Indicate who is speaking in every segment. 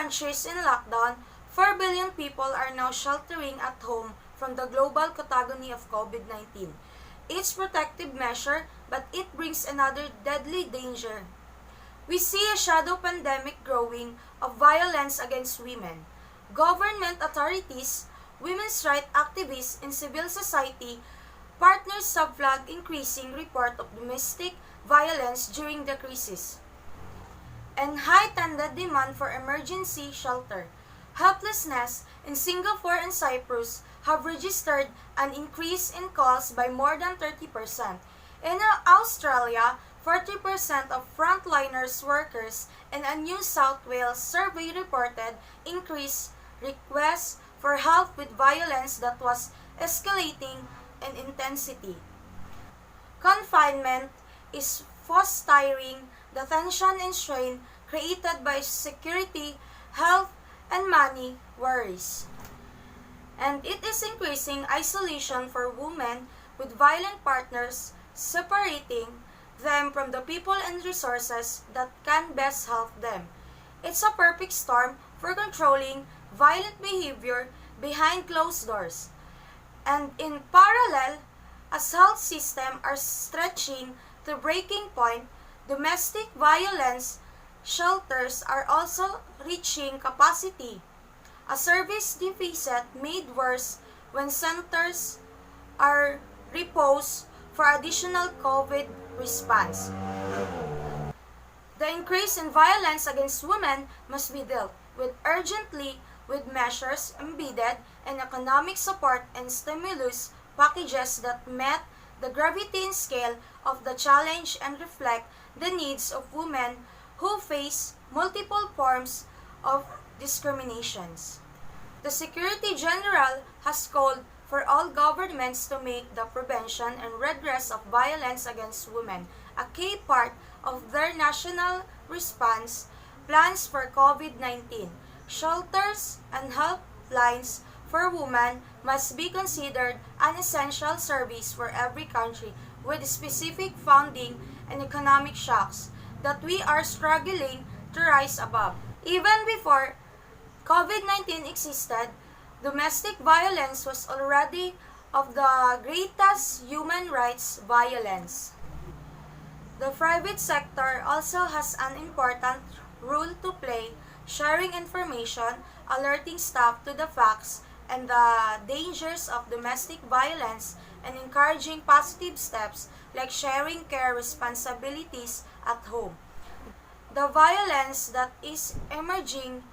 Speaker 1: countries in lockdown, 4 billion people are now sheltering at home from the global cacophony of COVID-19. It's protective measure, but it brings another deadly danger. We see a shadow pandemic growing of violence against women. Government authorities, women's rights activists, and civil society partners have flagged increasing report of domestic violence during the crisis and heightened demand for emergency shelter. Helplessness in Singapore and Cyprus have registered an increase in calls by more than 30%. In Australia, 40% of frontliners workers in a New South Wales survey reported increased requests for help with violence that was escalating in intensity. Confinement is fostering the tension and strain created by security, health, and money worries. And it is increasing isolation for women with violent partners, separating them from the people and resources that can best help them. It's a perfect storm for controlling violent behavior behind closed doors. And in parallel, as health systems are stretching to breaking point, domestic violence shelters are also reaching capacity. A service deficit made worse when centers are reposed for additional COVID response. The increase in violence against women must be dealt with urgently with measures embedded in economic support and stimulus packages that met the gravity and scale of the challenge and reflect the needs of women who face multiple forms of discriminations. The Secretary General has called for all governments to make the prevention and redress of violence against women a key part of their national response plans for COVID-19. Shelters and helplines for women must be considered an essential service for every country with specific funding and economic shocks that we are struggling to rise above. Even before COVID-19 existed, domestic violence was already of the greatest human rights violence. The private sector also has an important role to play, sharing information, alerting staff to the facts and the dangers of domestic violence, and encouraging positive steps like sharing care responsibilities at home. The violence that is emerging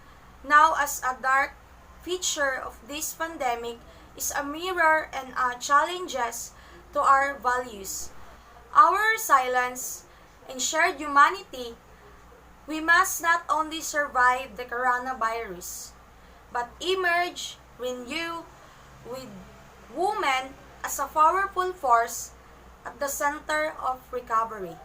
Speaker 1: now as a dark feature of this pandemic is a mirror and a challenges to our values, our resilience, and shared humanity. We must not only survive the coronavirus, but emerge renewed with women as a powerful force at the center of recovery.